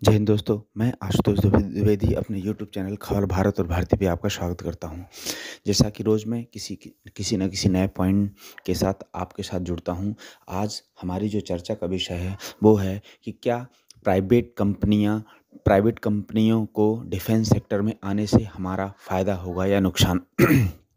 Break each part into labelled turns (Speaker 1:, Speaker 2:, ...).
Speaker 1: जय हिंद दोस्तों, मैं आशुतोष द्विवेदी अपने यूट्यूब चैनल खबर भारत और भारती पे आपका स्वागत करता हूँ। जैसा कि रोज़ मैं किसी न किसी नए पॉइंट के साथ आपके साथ जुड़ता हूँ। आज हमारी जो चर्चा का विषय है वो है कि क्या प्राइवेट कंपनियों को डिफेंस सेक्टर में आने से हमारा फ़ायदा होगा या नुकसान।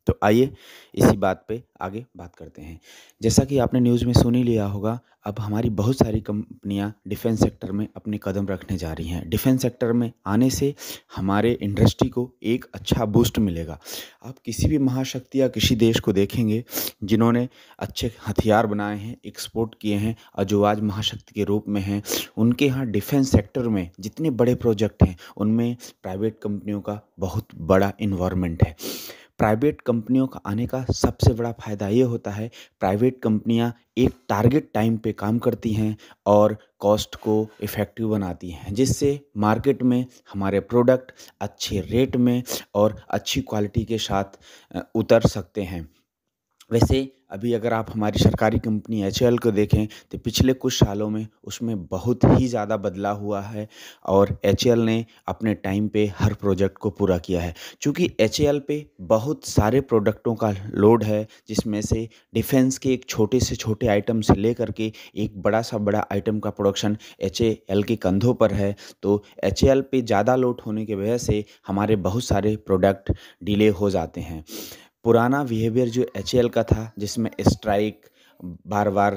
Speaker 1: तो आइए इसी बात पे आगे बात करते हैं। जैसा कि आपने न्यूज़ में सुन ही लिया होगा, अब हमारी बहुत सारी कंपनियां डिफेंस सेक्टर में अपने कदम रखने जा रही हैं। डिफेंस सेक्टर में आने से हमारे इंडस्ट्री को एक अच्छा बूस्ट मिलेगा। आप किसी भी महाशक्ति या किसी देश को देखेंगे जिन्होंने अच्छे हथियार बनाए हैं, एक्सपोर्ट किए हैं और जो आज महाशक्ति के रूप में हैं, उनके यहाँ डिफेंस सेक्टर में जितने बड़े प्रोजेक्ट हैं उनमें प्राइवेट कंपनियों का बहुत बड़ा इन्वॉल्वमेंट है। प्राइवेट कंपनियों का आने का सबसे बड़ा फ़ायदा ये होता है, प्राइवेट कंपनियां एक टारगेट टाइम पे काम करती हैं और कॉस्ट को इफ़ेक्टिव बनाती हैं, जिससे मार्केट में हमारे प्रोडक्ट अच्छे रेट में और अच्छी क्वालिटी के साथ उतर सकते हैं। वैसे अभी अगर आप हमारी सरकारी कंपनी एचएएल को देखें तो पिछले कुछ सालों में उसमें बहुत ही ज़्यादा बदलाव हुआ है और एचएएल ने अपने टाइम पे हर प्रोजेक्ट को पूरा किया है। चूँकि एचएएल पे बहुत सारे प्रोडक्टों का लोड है, जिसमें से डिफेंस के एक छोटे से छोटे आइटम से लेकर के एक बड़ा सा बड़ा आइटम का प्रोडक्शन एचएएल के कंधों पर है। तो एचएएल पे ज़्यादा लोड होने की वजह से हमारे बहुत सारे प्रोडक्ट डिले हो जाते हैं। पुराना बिहेवियर जो एचएएल का था, जिसमें स्ट्राइक, बार-बार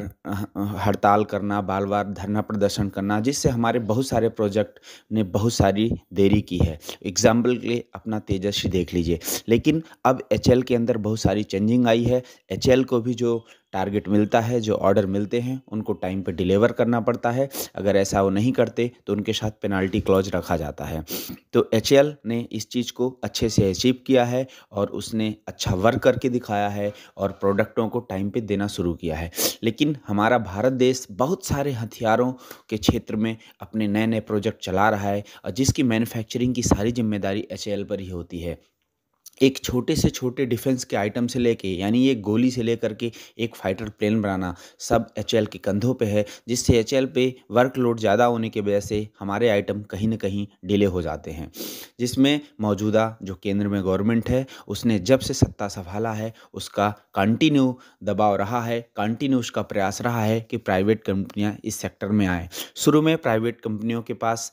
Speaker 1: हड़ताल करना, बार-बार धरना प्रदर्शन करना, जिससे हमारे बहुत सारे प्रोजेक्ट ने बहुत सारी देरी की है। एग्ज़ाम्पल के लिए अपना तेजस्वी देख लीजिए। लेकिन अब एचएएल के अंदर बहुत सारी चेंजिंग आई है। एचएएल को भी जो टारगेट मिलता है, जो ऑर्डर मिलते हैं, उनको टाइम पे डिलीवर करना पड़ता है। अगर ऐसा वो नहीं करते तो उनके साथ पेनल्टी क्लॉज़ रखा जाता है। तो एचएएल ने इस चीज़ को अच्छे से अचीव किया है और उसने अच्छा वर्क करके दिखाया है और प्रोडक्टों को टाइम पे देना शुरू किया है। लेकिन हमारा भारत देश बहुत सारे हथियारों के क्षेत्र में अपने नए-नए प्रोजेक्ट चला रहा है और जिसकी मैन्युफैक्चरिंग की सारी ज़िम्मेदारी एचएएल पर ही होती है। एक छोटे से छोटे डिफेंस के आइटम से लेके, यानी एक गोली से लेकर के एक फाइटर प्लेन बनाना, सब एचएएल के कंधों पे है, जिससे एचएएल पे वर्कलोड ज़्यादा होने की वजह से हमारे आइटम कहीं न कहीं डिले हो जाते हैं। जिसमें मौजूदा जो केंद्र में गवर्नमेंट है, उसने जब से सत्ता संभाला है, उसका कंटिन्यू दबाव रहा है, कंटिन्यू उसका प्रयास रहा है कि प्राइवेट कंपनियाँ इस सेक्टर में आएँ। शुरू में प्राइवेट कंपनियों के पास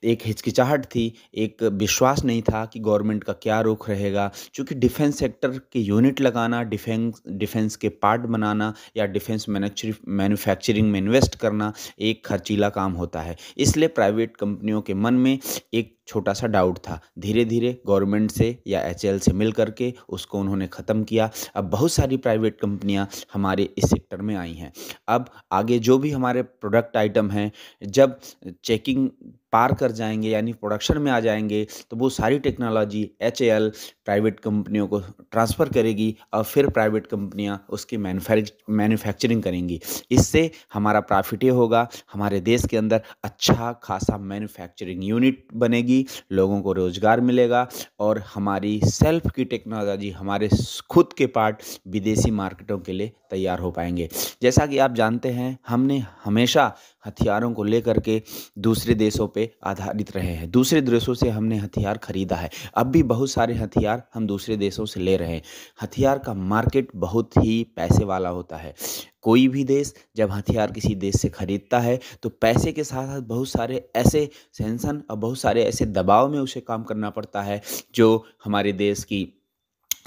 Speaker 1: एक हिचकिचाहट थी, एक विश्वास नहीं था कि गवर्नमेंट का क्या रुख रहेगा, क्योंकि डिफेंस सेक्टर के यूनिट लगाना, डिफेंस के पार्ट बनाना या डिफेंस मैन्युफैक्चरिंग में इन्वेस्ट करना एक खर्चीला काम होता है। इसलिए प्राइवेट कंपनियों के मन में एक छोटा सा डाउट था। धीरे धीरे गवर्नमेंट से या एचएएल से मिल करके उसको उन्होंने ख़त्म किया। अब बहुत सारी प्राइवेट कंपनियां हमारे इस सेक्टर में आई हैं। अब आगे जो भी हमारे प्रोडक्ट आइटम हैं, जब चेकिंग पार कर जाएंगे यानी प्रोडक्शन में आ जाएंगे, तो वो सारी टेक्नोलॉजी एचएएल प्राइवेट कंपनियों को ट्रांसफ़र करेगी और फिर प्राइवेट कंपनियां उसकी मैन्युफैक्चरिंग करेंगी। इससे हमारा प्रॉफिट ये होगा, हमारे देश के अंदर अच्छा खासा मैन्युफैक्चरिंग यूनिट बनेगी, लोगों को रोज़गार मिलेगा और हमारी सेल्फ की टेक्नोलॉजी, हमारे खुद के पार्ट विदेशी मार्केटों के लिए तैयार हो पाएंगे। जैसा कि आप जानते हैं, हमने हमेशा हथियारों को लेकर के दूसरे देशों पे आधारित रहे हैं। दूसरे देशों से हमने हथियार खरीदा है। अब भी बहुत सारे हथियार हम दूसरे देशों से ले रहे हैं। हथियार का मार्केट बहुत ही पैसे वाला होता है। कोई भी देश जब हथियार किसी देश से खरीदता है तो पैसे के साथ-साथ बहुत सारे ऐसे सैंक्शन और बहुत सारे ऐसे दबाव में उसे काम करना पड़ता है, जो हमारे देश की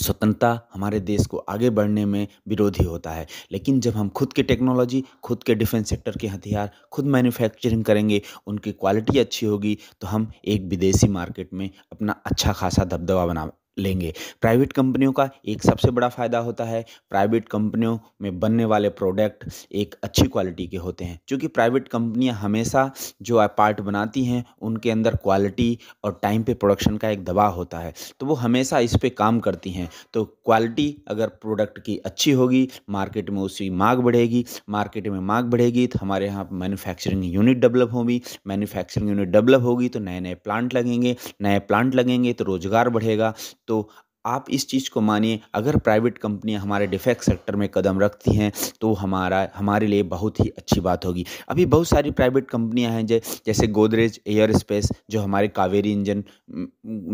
Speaker 1: स्वतंत्रता, हमारे देश को आगे बढ़ने में विरोधी होता है। लेकिन जब हम खुद की टेक्नोलॉजी, खुद के डिफेंस सेक्टर के हथियार खुद मैन्युफैक्चरिंग करेंगे, उनकी क्वालिटी अच्छी होगी, तो हम एक विदेशी मार्केट में अपना अच्छा खासा दबदबा बना लेंगे। प्राइवेट कंपनियों का एक सबसे बड़ा फ़ायदा होता है, प्राइवेट कंपनियों में बनने वाले प्रोडक्ट एक अच्छी क्वालिटी के होते हैं। चूँकि प्राइवेट कंपनियाँ हमेशा जो पार्ट बनाती हैं, उनके अंदर क्वालिटी और टाइम पे प्रोडक्शन का एक दबाव होता है, तो वो हमेशा इस पे काम करती हैं। तो क्वालिटी अगर प्रोडक्ट की अच्छी होगी, मार्केट में उसकी माँग बढ़ेगी, मार्केट में माँग बढ़ेगी तो हमारे यहाँ मैन्युफैक्चरिंग यूनिट डेवलप होगी, मैन्युफैक्चरिंग यूनिट डेवलप होगी तो नए-नए प्लांट लगेंगे, नए प्लांट लगेंगे तो रोज़गार बढ़ेगा। तो आप इस चीज़ को मानिए, अगर प्राइवेट कंपनियाँ हमारे डिफेंस सेक्टर में कदम रखती हैं तो हमारे लिए बहुत ही अच्छी बात होगी। अभी बहुत सारी प्राइवेट कंपनियाँ हैं जैसे गोदरेज एयर स्पेस जो हमारे कावेरी इंजन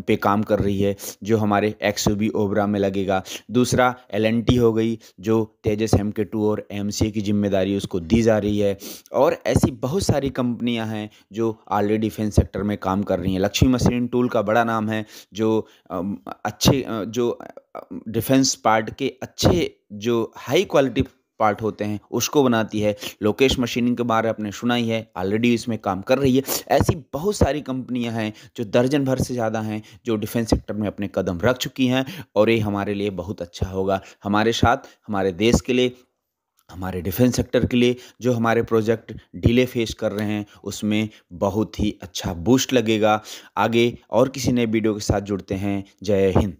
Speaker 1: पे काम कर रही है, जो हमारे एक्सयूवी ओबरा में लगेगा। दूसरा एल&टी हो गई, जो तेजस MK2 और एमसीए की ज़िम्मेदारी उसको दी जा रही है। और ऐसी बहुत सारी कंपनियाँ हैं जो ऑलरेडी डिफेंस सेक्टर में काम कर रही हैं। लक्ष्मी मशीन टूल का बड़ा नाम है, जो डिफेंस पार्ट के अच्छे जो हाई क्वालिटी पार्ट होते हैं उसको बनाती है। लोकेश मशीनिंग के बारे में आपने सुना ही है, ऑलरेडी इसमें काम कर रही है। ऐसी बहुत सारी कंपनियां हैं जो दर्जन भर से ज़्यादा हैं जो डिफेंस सेक्टर में अपने कदम रख चुकी हैं, और ये हमारे लिए बहुत अच्छा होगा। हमारे साथ हमारे देश के लिए, हमारे डिफेंस सेक्टर के लिए जो हमारे प्रोजेक्ट डिले फेस कर रहे हैं उसमें बहुत ही अच्छा बूस्ट लगेगा। आगे और किसी नए वीडियो के साथ जुड़ते हैं। जय हिंद।